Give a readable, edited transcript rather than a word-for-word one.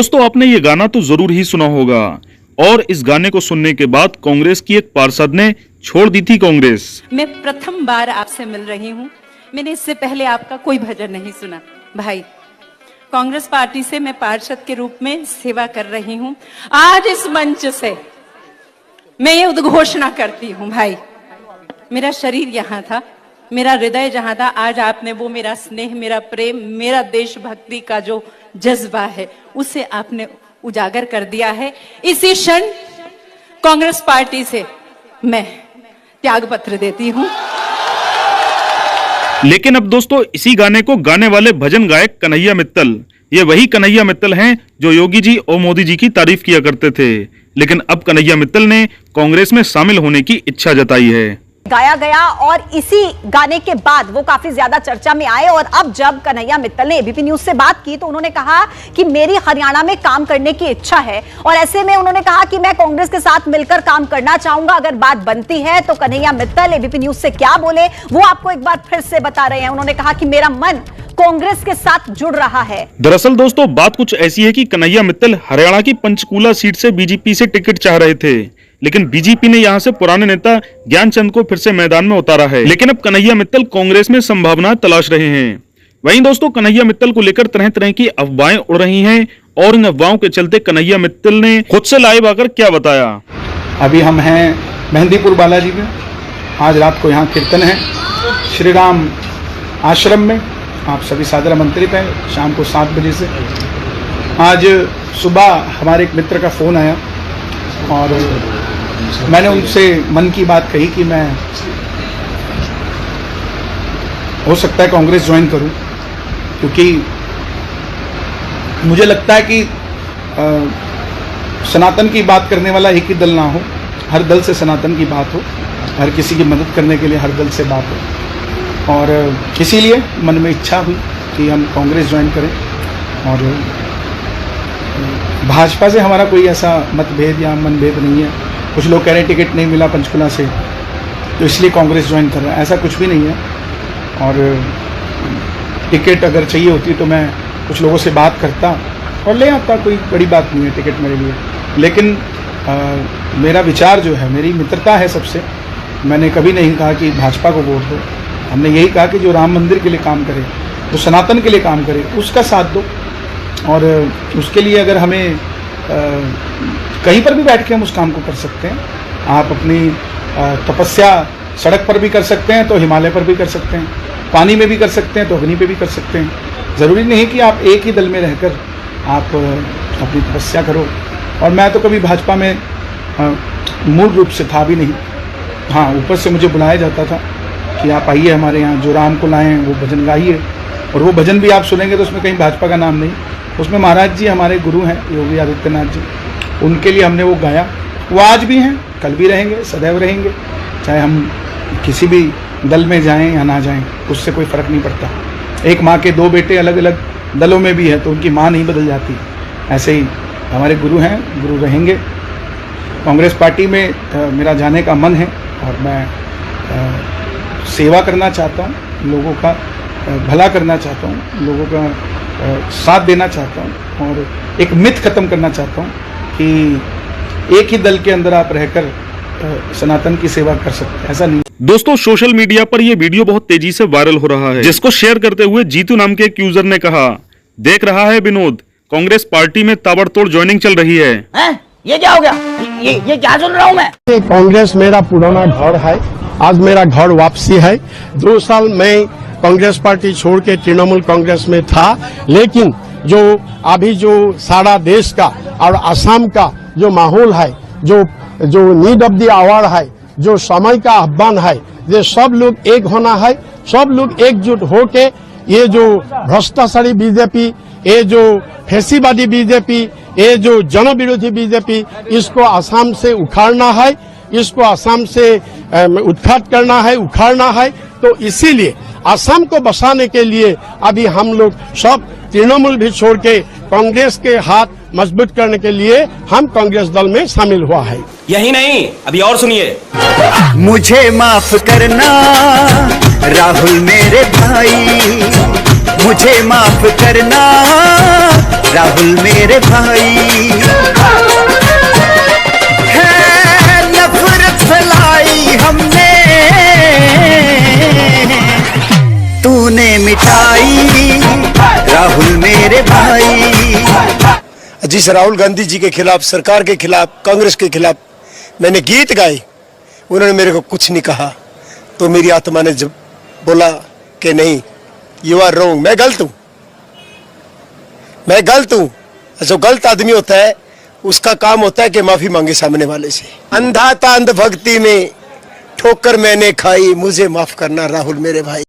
दोस्तों आपने ये गाना तो जरूर ही सुना होगा और इस गाने को सुनने के बाद कांग्रेस की एक पार्षद ने छोड़ दी थी कांग्रेस। मैं प्रथम बार आपसे मिल रही हूँ, मैंने इससे पहले आपका कोई भजन नहीं सुना। भाई कांग्रेस पार्टी से मैं पार्षद के रूप में सेवा कर रही हूँ। आज इस मंच से मैं ये उद्घोषणा करती हूँ, भाई मेरा शरीर यहाँ था, मेरा हृदय जहां था, आज आपने वो मेरा स्नेह, मेरा प्रेम, मेरा देशभक्ति का जो जज्बा है उसे आपने उजागर कर दिया है। इसी क्षण कांग्रेस पार्टी से मैं त्याग पत्र देती हूं। लेकिन अब दोस्तों इसी गाने को गाने वाले भजन गायक कन्हैया मित्तल, ये वही कन्हैया मित्तल हैं जो योगी जी और मोदी जी की तारीफ किया करते थे, लेकिन अब कन्हैया मित्तल ने कांग्रेस में शामिल होने की इच्छा जताई है। गाया गया और इसी गाने के बाद वो काफी ज्यादा चर्चा में आए और अब जब कन्हैया मित्तल ने एबीपी न्यूज से बात की तो उन्होंने कहा कि मेरी हरियाणा में काम करने की इच्छा है और ऐसे में उन्होंने कहा कि मैं कांग्रेस के साथ मिलकर काम करना चाहूंगा अगर बात बनती है। तो कन्हैया मित्तल एबीपी न्यूज से क्या बोले वो आपको एक बार फिर से बता रहे हैं। उन्होंने कहा कि मेरा मन कांग्रेस के साथ जुड़ रहा है। दरअसल दोस्तों बात कुछ ऐसी है कि कन्हैया मित्तल हरियाणा की पंचकूला सीट से बीजेपी से टिकट चाह रहे थे, लेकिन बीजेपी ने यहां से पुराने नेता ज्ञानचंद को फिर से मैदान में उतारा है। लेकिन अब कन्हैया मित्तल कांग्रेस में संभावना तलाश रहे हैं। वहीं दोस्तों कन्हैया मित्तल को लेकर तरह तरह की अफवाहें उड़ रही हैं और इन अफवाहों के चलते कन्हैया मित्तल ने खुद से लाइव आकर क्या बताया। अभी हम हैं मेहंदीपुर बालाजी में, आज रात को यहाँ कीर्तन है श्री राम आश्रम में, आप सभी सादर आमंत्रित हैं शाम को 7 बजे से। आज सुबह हमारे एक मित्र का फ़ोन आया और मैंने उनसे मन की बात कही कि मैं हो सकता है कांग्रेस ज्वाइन करूं, क्योंकि मुझे लगता है कि सनातन की बात करने वाला एक ही दल ना हो, हर दल से सनातन की बात हो, हर किसी की मदद करने के लिए हर दल से बात हो, और इसीलिए मन में इच्छा हुई कि हम कांग्रेस ज्वाइन करें। और भाजपा से हमारा कोई ऐसा मतभेद या मनभेद नहीं है। कुछ लोग कह रहे हैं टिकट नहीं मिला पंचकुला से तो इसलिए कांग्रेस ज्वाइन कर रहा है, ऐसा कुछ भी नहीं है। और टिकट अगर चाहिए होती तो मैं कुछ लोगों से बात करता और ले आता, कोई बड़ी बात नहीं है टिकट मेरे लिए। लेकिन मेरा विचार जो है, मेरी मित्रता है सबसे, मैंने कभी नहीं कहा कि भाजपा को वोट दो। हमने यही कहा कि जो राम मंदिर के लिए काम करे, जो सनातन के लिए काम करे, उसका साथ दो। और उसके लिए अगर हमें कहीं पर भी बैठ के हम उस काम को कर सकते हैं। आप अपनी तपस्या सड़क पर भी कर सकते हैं तो हिमालय पर भी कर सकते हैं, पानी में भी कर सकते हैं तो अग्नि पे भी कर सकते हैं। ज़रूरी नहीं कि आप एक ही दल में रहकर आप अपनी तपस्या करो। और मैं तो कभी भाजपा में मूल रूप से था भी नहीं। हाँ, ऊपर से मुझे बुलाया जाता था कि आप आइए हमारे यहाँ, जो राम को लाएँ वो भजन गाइए। और वो भजन भी आप सुनेंगे तो उसमें कहीं भाजपा का नाम नहीं, उसमें महाराज जी हमारे गुरु हैं योगी आदित्यनाथ जी, उनके लिए हमने वो गाया। वो आज भी हैं, कल भी रहेंगे, सदैव रहेंगे, चाहे हम किसी भी दल में जाएं या ना जाएं, उससे कोई फ़र्क नहीं पड़ता। एक माँ के 2 बेटे अलग अलग दलों में भी है तो उनकी माँ नहीं बदल जाती। ऐसे ही हमारे गुरु हैं, गुरु रहेंगे। कांग्रेस पार्टी में मेरा जाने का मन है और मैं सेवा करना चाहता हूँ, लोगों का भला करना चाहता हूँ, लोगों का साथ देना चाहता हूँ और एक मिथ खत्म करना चाहता हूँ कि एक ही दल के अंदर आप रहकर सनातन की सेवा कर सकते हैं, ऐसा नहीं। दोस्तों सोशल मीडिया पर यह वीडियो बहुत तेजी से वायरल हो रहा है, जिसको शेयर करते हुए जीतू नाम के एक यूजर ने कहा, देख रहा है विनोद, कांग्रेस पार्टी में ताबड़तोड़ ज्वाइनिंग चल रही है। ये क्या हो गया? ये क्या सुन रहा हूँ मैं? कांग्रेस मेरा पुराना घर है, आज मेरा घर वापसी है। 2 साल मैं कांग्रेस पार्टी छोड़ के तृणमूल कांग्रेस में था, लेकिन जो अभी जो सारा देश का और असम का जो माहौल है, जो नीड ऑफ द आवर है, जो समय का आह्वान है, ये सब लोग एक होना है, सब लोग एकजुट होके ये जो भ्रष्टाचारी बीजेपी, ये जो फैसीवादी बीजेपी, ये जो जन विरोधी बीजेपी, इसको असम से उखाड़ना है, इसको असम से उत्खात करना है, उखाड़ना है। तो इसीलिए असम को बसाने के लिए अभी हम लोग सब तृणमूल भी छोड़ के कांग्रेस के हाथ मजबूत करने के लिए हम कांग्रेस दल में शामिल हुआ है। यही नहीं, अभी और सुनिए। मुझे माफ करना राहुल मेरे भाई, मुझे माफ करना राहुल मेरे भाई। है नफरत फैलाई हमने, तूने मिटाई राहुल मेरे भाई। जिस राहुल गांधी जी के खिलाफ, सरकार के खिलाफ, कांग्रेस के खिलाफ मैंने गीत गाए, उन्होंने मेरे को कुछ नहीं कहा, तो मेरी आत्मा ने जब बोला कि नहीं, यू आर रॉन्ग, मैं गलत हूं, मैं गलत हूं। जो गलत आदमी होता है उसका काम होता है कि माफी मांगे सामने वाले से। अंधा था अंध भक्ति में, ठोकर मैंने खाई, मुझे माफ करना राहुल मेरे भाई।